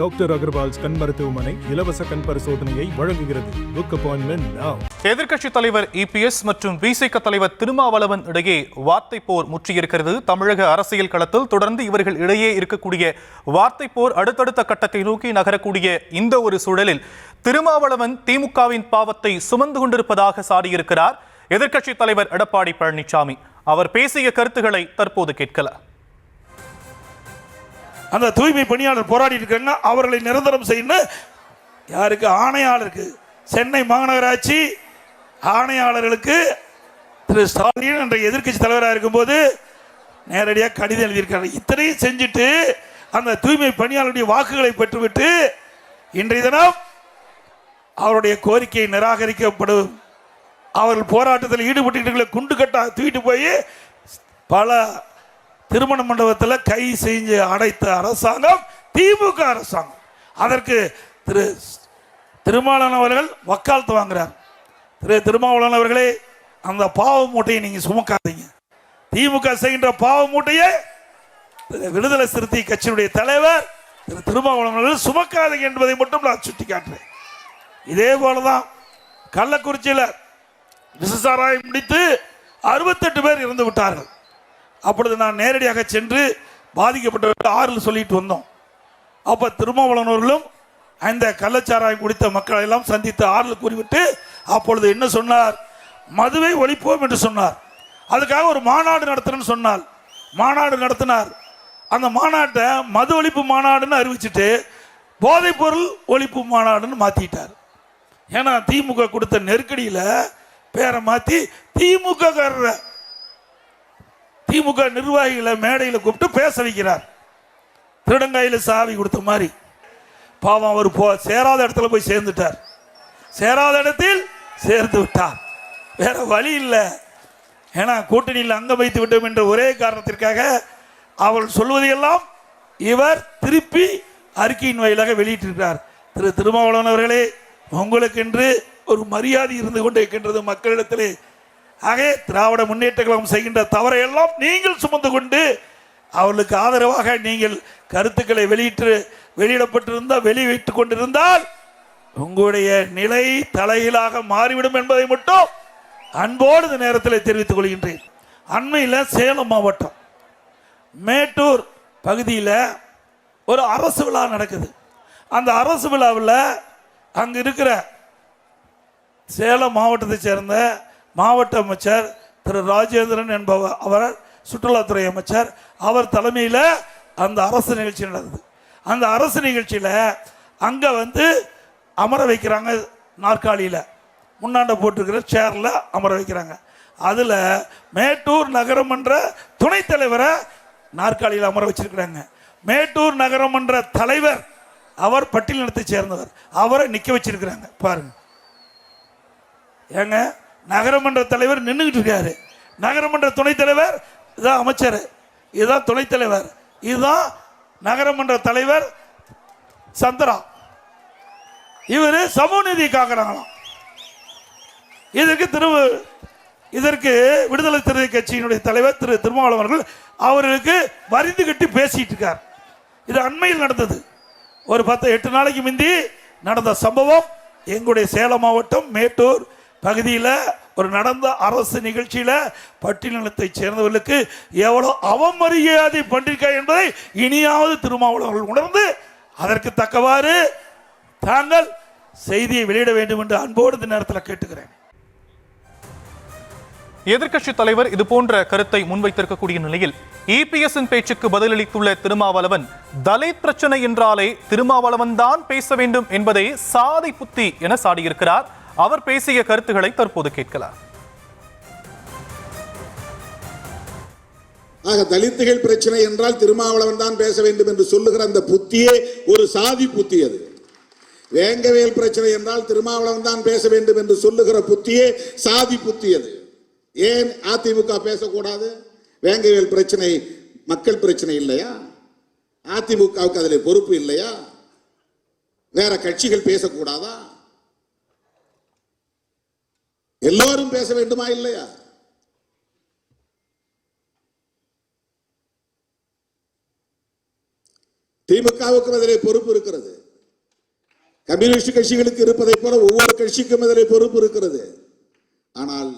Doctor Agarwal's கண் மருத்துவமனை இலவச கண் பரிசோதனையை வழங்குகிறது. புக் அப்பாயின்மெண்ட் நவ. எதிர்க்கட்சித் தலைவர் இபிஎஸ் மற்றும் விசிக தலைவர் திருமாவளவன் இடையே வார்த்தை போர் முற்றியிருக்கிறது. தமிழக அரசியல் களத்தில் தொடர்ந்து இவர்கள் இடையே இருக்கக்கூடிய வார்த்தை போர் அடுத்தடுத்த கட்டத்தை நோக்கி நகரக்கூடிய இந்த ஒரு சூழலில் திருமாவளவன் திமுகவின் பாவத்தை சுமந்து கொண்டிருப்பதாக சாடியிருக்கிறார் எதிர்க்கட்சித் தலைவர் எடப்பாடி பழனிசாமி. அவர் பேசிய கருத்துக்களை தற்போது கேட்கலாம். அந்த தூய்மை பணியாளர் போராடி இருக்காங்க, அவர்களை நிரந்தரம் செய்யணும். யாருக்கு? ஆணையாளருக்கு. சென்னை மாநகராட்சி ஆணையாளர்களுக்கு திரு ஸ்டாலின் என்ற எதிர்க்கட்சி தலைவராக இருக்கும்போது நேரடியாக கடிதம் எழுதியிருக்காங்க. இத்தனையும் செஞ்சுட்டு அந்த தூய்மை பணியாளருடைய வாக்குகளை பெற்றுவிட்டு இன்றைய தினம் அவருடைய கோரிக்கை நிராகரிக்கப்படும். அவர்கள் போராட்டத்தில் ஈடுபட்டு குண்டு கட்டா தூக்கிட்டு போய் பல திருமண மண்டபத்தில் கை செஞ்சு அடைத்த அரசாங்கம் திமுக அரசாங்கம். அதற்கு திரு திருமாவளவன் அவர்கள் வக்காலத்து வாங்குறார். திரு திருமாவளவன் அவர்களே, அந்த பாவ மூட்டையை நீங்க சுமக்காதீங்க. திமுக செய்கின்ற பாவ மூட்டையை விடுதலை சிறுத்தை கட்சியினுடைய தலைவர் திரு திருமாவளவன் அவர்கள் சுமக்காதீங்க என்பதை மட்டும் நான் சுட்டி காட்டுறேன். இதே போலதான் கள்ளக்குறிச்சியில் விசசாராயம் முடித்து 68 பேர் இறந்து விட்டார்கள். அப்பொழுது நான் நேரடியாக சென்று பாதிக்கப்பட்டவர்கள் ஆறுல சொல்லிட்டு வந்தோம். அப்ப திருமாவளவன் அவர்களும் அந்த கள்ளச்சாராயம் குடித்த மக்களை எல்லாம் சந்தித்து ஆறுல கூறிவிட்டு அப்பொழுது என்ன சொன்னார்? மதுவை ஒழிப்போம் என்று சொன்னார். அதுக்காக ஒரு மாநாடு நடத்துறேன்னு சொன்னால் மாநாடு நடத்தினார். அந்த மாநாட்டை மது ஒழிப்பு மாநாடுன்னு அறிவிச்சுட்டு போதைப் பொருள் ஒழிப்பு மாநாடுன்னு மாத்திட்டார். ஏன்னா திமுக கொடுத்த நெருக்கடியில் பேரை மாத்தி திமுக நிர்வாகிகளை மேடையில் கூப்பிட்டு பேச வைக்கிறார். திருடங்காயில சாவி கொடுத்த மாதிரி. பாவம், அவர் சேராத இடத்துல போய் சேர்ந்துட்டார். சேராத இடத்தில் சேர்ந்து விட்டார். வேற வழி இல்லை. ஏன்னா கூட்டணியில் அங்கம் வைத்து விட்டோம் என்ற ஒரே காரணத்திற்காக அவள் சொல்வதையெல்லாம் இவர் திருப்பி அறிக்கையின் வாயிலாக வெளியிட்டிருக்கிறார். திரு திருமாவளவன் அவர்களே, உங்களுக்கென்று ஒரு மரியாதை இருந்து கொண்டே இருக்கின்றது மக்களிடத்திலே. ஆகவே திராவிட முன்னேற்ற கழகம் செய்கின்ற தவறை எல்லாம் நீங்கள் சுமந்து கொண்டு அவர்களுக்கு ஆதரவாக நீங்கள் கருத்துக்களை வெளியிட்டுக் கொண்டிருந்தால் உங்களுடைய நிலை தலையிலாக மாறிவிடும் என்பதை மட்டும் அன்போடு இந்த நேரத்தில் தெரிவித்துக் கொள்கின்றேன். அண்மையில் சேலம் மாவட்டம் மேட்டூர் பகுதியில் ஒரு அரசு விழா நடக்குது. அந்த அரசு விழாவில் அங்கு இருக்கிற சேலம் மாவட்டத்தை சேர்ந்த மாவட்ட அமைச்சர் திரு ராஜேந்திரன் என்பவர், அவர் சுற்றுலாத்துறை அமைச்சர், அவர் தலைமையில் அந்த அரசு நிகழ்ச்சி நடந்தது. அந்த அரசு நிகழ்ச்சியில் அங்கே அமர வைக்கிறாங்க. நாற்காலியில் முன்னாண்ட போட்டிருக்கிற சேரில் அமர வைக்கிறாங்க. அதில் மேட்டூர் நகரமன்ற துணைத் தலைவரை நாற்காலியில் அமர வச்சிருக்கிறாங்க. மேட்டூர் நகரமன்ற தலைவர் அவர் பட்டியலினத்தை சேர்ந்தவர், அவரை நிற்க வச்சிருக்கிறாங்க. பாருங்க ஏங்க, நகரமன்ற தலைவர் நின்றுகிட்டு இருக்காரு. நகரமன்ற துணைத் தலைவர் இதுதான் அமைச்சர், இதுதான் துணைத் தலைவர், இதுதான் நகரமன்ற தலைவர் சந்திரா. இவர் சமூக நீதி காக்கிறாங்களாம். இதற்கு விடுதலை சிறுத்தை கட்சியினுடைய தலைவர் திரு திருமாவளவன் அவர்கள் அவர்களுக்கு வரிந்து கட்டி பேசிட்டு இருக்கார். இது அண்மையில் நடந்தது. ஒரு 8 நாளைக்கு முந்தி நடந்த சம்பவம். எங்களுடைய சேலம் மாவட்டம் மேட்டூர் பகுதியில் ஒரு நடந்த அரசு நிகழ்ச்சியில் பட்டியலினத்தை சேர்ந்தவர்களுக்கு எவ்வளவு அவமரியாதை பண்ணிருக்கா என்பதை இனியாவது திருமாவளவர்கள் உணர்ந்து அதற்கு தக்கவாறு தாங்கள் செய்தியை வெளியிட வேண்டும் என்று அன்போடு இந்த நேரத்தில் கேட்டுக்கிறேன். எதிர்க்கட்சித் தலைவர் இதுபோன்ற கருத்தை முன்வைத்திருக்கக்கூடிய நிலையில் இபிஎஸ்ஸின் பேச்சுக்கு பதிலளித்துள்ள திருமாவளவன், தலித் பிரச்சனை என்றாலே திருமாவளவன் தான் பேச வேண்டும் என்பதை சாதி புத்தி என சாடியிருக்கிறார். அவர் பேசிய கருத்துக்களை தற்போது கேட்கலாம். தலித்துகள் பிரச்சனை என்றால் திருமாவளவன் தான் பேச வேண்டும் என்று சொல்லுகிற அந்த புத்தியே ஒரு சாதி புத்தி. அது வேங்கவேல் பிரச்சனை என்றால் திருமாவளவன் தான் பேச வேண்டும் என்று சொல்லுகிற புத்தியே சாதி புத்தி. அது ஏன் அதிமுக பேசக்கூடாது? வேங்கவேல் பிரச்சனை மக்கள் பிரச்சனை இல்லையா? அதிமுகவுக்கு அதில் பொறுப்பு இல்லையா? வேற கட்சிகள் பேசக்கூடாதா? எல்லோரும் பேச வேண்டுமா இல்லையா? திமுகவுக்கும் அதிலே பொறுப்பு இருக்கிறது. கம்யூனிஸ்ட் கட்சிகளுக்கு இருப்பதை போல ஒவ்வொரு கட்சிக்கும் அதிலே பொறுப்பு இருக்கிறது. ஆனால்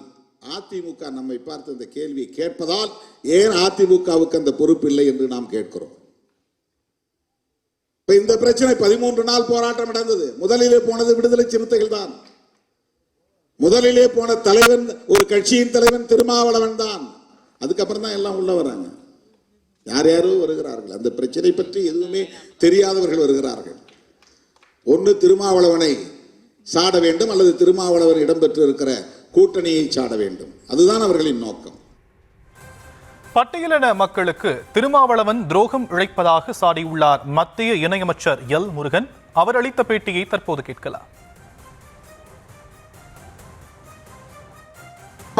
அதிமுக நம்மை பார்த்து இந்த கேள்வியை கேட்பதால் ஏன் அதிமுகவுக்கு அந்த பொறுப்பு இல்லை என்று நாம் கேட்கிறோம். இப்ப இந்த பிரச்சனை 13 நாள் போராட்டம் நடந்தது. முதலிலே போனது விடுதலை சிறுத்தைகள் தான். முதலிலே போன தலைவன், ஒரு கட்சியின் தலைவன் திருமாவளவன் தான். அதுக்கப்புறம் தான் எல்லாம் உள்ள வராங்க. யார் யாரோ வருகிறார்கள். அந்த பிரச்சனை பற்றி எதுவுமே தெரியாதவர்கள் வருகிறார்கள். ஒன்று திருமாவளவனை சாட வேண்டும், அல்லது திருமாவளவன் இடம்பெற்று இருக்கிற கூட்டணியை சாட வேண்டும். அதுதான் அவர்களின் நோக்கம். பட்டியலின மக்களுக்கு திருமாவளவன் துரோகம் இழைப்பதாக சாடியுள்ளார் மத்திய இணையமைச்சர் எல் முருகன். அவர் அளித்த பேட்டியை தற்போது கேட்கலாம்.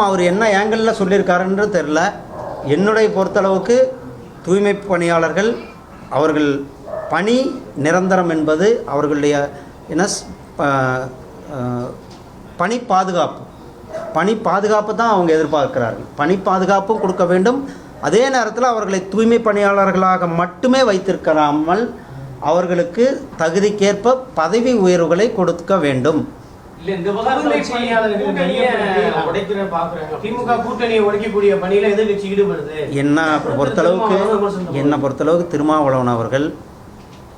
அவர் என்ன ஆங்கிளில் சொல்லியிருக்காருன்னு தெரில. என்னுடைய பொறுத்தளவுக்கு தூய்மை பணியாளர்கள் அவர்கள் பணி நிரந்தரம் என்பது அவர்களுடைய என்ன பணி பாதுகாப்பு தான் அவங்க எதிர்பார்க்கிறார்கள். பணி பாதுகாப்பும் கொடுக்க வேண்டும். அதே நேரத்தில் அவர்களை தூய்மை பணியாளர்களாக மட்டுமே வைத்திருக்காமல் அவர்களுக்கு தகுதிக்கேற்ப பதவி உயர்வுகளை கொடுக்க வேண்டும். என்னை பொறுத்தளவுக்கு திருமாவளவன் அவர்கள்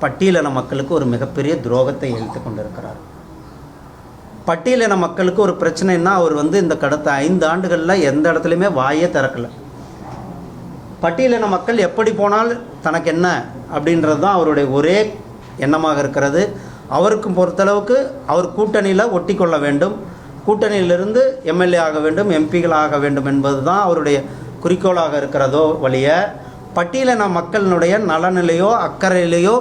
பட்டியலின மக்களுக்கு ஒரு மிகப்பெரிய துரோகத்தை இழுத்து கொண்டிருக்கிறார். பட்டியலின மக்களுக்கு ஒரு பிரச்சனைன்னா அவர் இந்த கடந்த 5 ஆண்டுகளில் எந்த இடத்துலையுமே வாயே திறக்கலை. பட்டியலின மக்கள் எப்படி போனால் தனக்கு என்ன அப்படின்றது தான் அவருடைய ஒரே எண்ணமாக இருக்கிறது. அவருக்கு பொறுத்தளவுக்கு அவர் கூட்டணியில் ஒட்டி கொள்ள வேண்டும், கூட்டணியிலிருந்து எம்எல்ஏ ஆக வேண்டும், எம்பிகள் ஆக வேண்டும் என்பது தான் அவருடைய குறிக்கோளாக இருக்கிறதோ வழிய பட்டியலின மக்களினுடைய நலனிலையோ அக்கறையிலையோ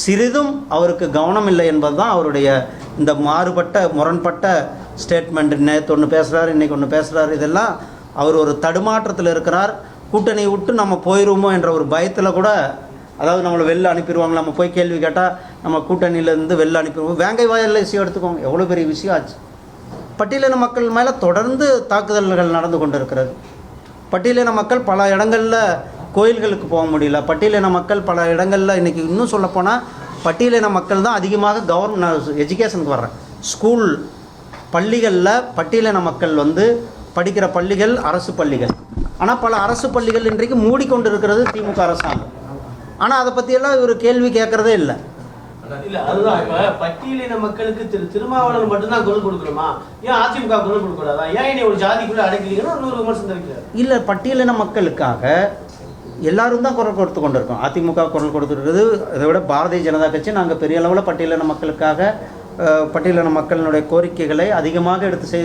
சிறிதும் அவருக்கு கவனம் இல்லை என்பது தான் அவருடைய இந்த முரண்பட்ட ஸ்டேட்மெண்ட். நேற்று ஒன்று பேசுகிறார், இன்றைக்கி ஒன்று பேசுகிறார். இதெல்லாம் அவர் ஒரு தடுமாற்றத்தில் இருக்கிறார். கூட்டணியை விட்டு நம்ம போயிடுவோமோ என்ற ஒரு பயத்தில் கூட, அதாவது நம்மளை வெளில அனுப்பிடுவாங்க, நம்ம போய் கேள்வி கேட்டால் நம்ம கூட்டணியிலேருந்து வெளில அனுப்பிடுவோம். வேங்கை வாயில் விஷயம் எடுத்துக்கோங்க, எவ்வளோ பெரிய விஷயம் ஆச்சு. பட்டியலின மக்கள் மேலே தொடர்ந்து தாக்குதல்கள் நடந்து கொண்டு இருக்கிறது. பட்டியலின மக்கள் பல இடங்களில் கோயில்களுக்கு போக முடியல. பட்டியலின மக்கள் பல இடங்களில் இன்றைக்கி இன்னும் சொல்லப்போனால் பட்டியலின மக்கள் தான் அதிகமாக கவர்மெண்ட் எஜுகேஷனுக்கு வர்றேன். ஸ்கூல் பள்ளிகளில் பட்டியலின மக்கள் படிக்கிற பள்ளிகள் அரசு பள்ளிகள். ஆனால் பல அரசு பள்ளிகள் இன்றைக்கு மூடிக்கொண்டு இருக்கிறது திமுக அரசாங்கம். ஆனால் அதை பற்றியெல்லாம் இவர் கேள்வி கேட்குறதே இல்லை. அதுதான் இப்ப பட்டியலின மக்களுக்கு திருமாவளவன் மட்டும்தான் குரல் கொடுக்கணுமா? ஏன் அதிமுக குரல் கொடுக்கூடாதா? ஏன் ஒரு ஜாதிக்குள்ள அடைக்கிறீங்கன்னா இன்னொரு விமர்சனம் இருக்கிறார். இல்லை, பட்டியலின மக்களுக்காக எல்லாரும் தான் குரல் கொடுத்து கொண்டு இருக்கோம். அதிமுக குரல் கொடுத்துருக்குது. இதை விட பாரதிய ஜனதா கட்சி நாங்கள் பெரிய அளவில் பட்டியலின மக்களுக்காக பட்டியலின மக்களினுடைய கோரிக்கைகளை அதிகமாக எடுத்து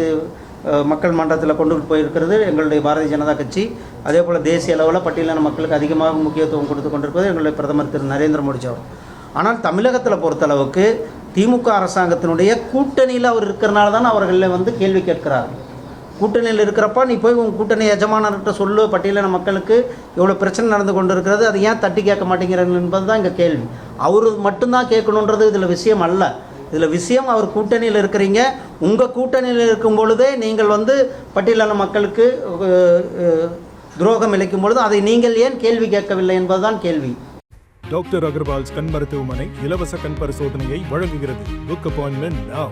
மக்கள் மன்றத்தில் கொண்டு போயிருக்கிறது எங்களுடைய பாரதிய ஜனதா கட்சி. அதே போல் தேசிய அளவில் பட்டியலின மக்களுக்கு அதிகமாக முக்கியத்துவம் கொடுத்து கொண்டிருப்பது எங்களுடைய பிரதமர் திரு நரேந்திர மோடி அவர். ஆனால் தமிழகத்தில் பொறுத்தளவுக்கு திமுக அரசாங்கத்தினுடைய கூட்டணியில் அவர் இருக்கிறனால தான் அவர்களை கேள்வி கேட்கிறார்கள். கூட்டணியில் இருக்கிறப்ப நீ போய் உங்கள் கூட்டணி எஜமானர்கிட்ட சொல்லு, பட்டியலின மக்களுக்கு எவ்வளோ பிரச்சனை நடந்து கொண்டு இருக்கிறது, அது ஏன் தட்டி கேட்க மாட்டேங்கிறார்கள் என்பது தான் இங்கே கேள்வி. அவர் மட்டும்தான் கேட்கணுன்றது இதில் விஷயம் அல்ல. இதில் விஷயம் அவர் கூட்டணியில் இருக்கிறீங்க. உங்கள் கூட்டணியில் இருக்கும் பொழுதே நீங்கள் பட்டியலின மக்களுக்கு துரோகம் இழைக்கும் பொழுது அதை நீங்கள் ஏன் கேள்வி கேட்கவில்லை என்பதுதான் கேள்வி. டாக்டர் அகர்வால்ஸ் கண் மருத்துவமனை இலவச கண் பரிசோதனையை வழங்குகிறது. Book appointment now.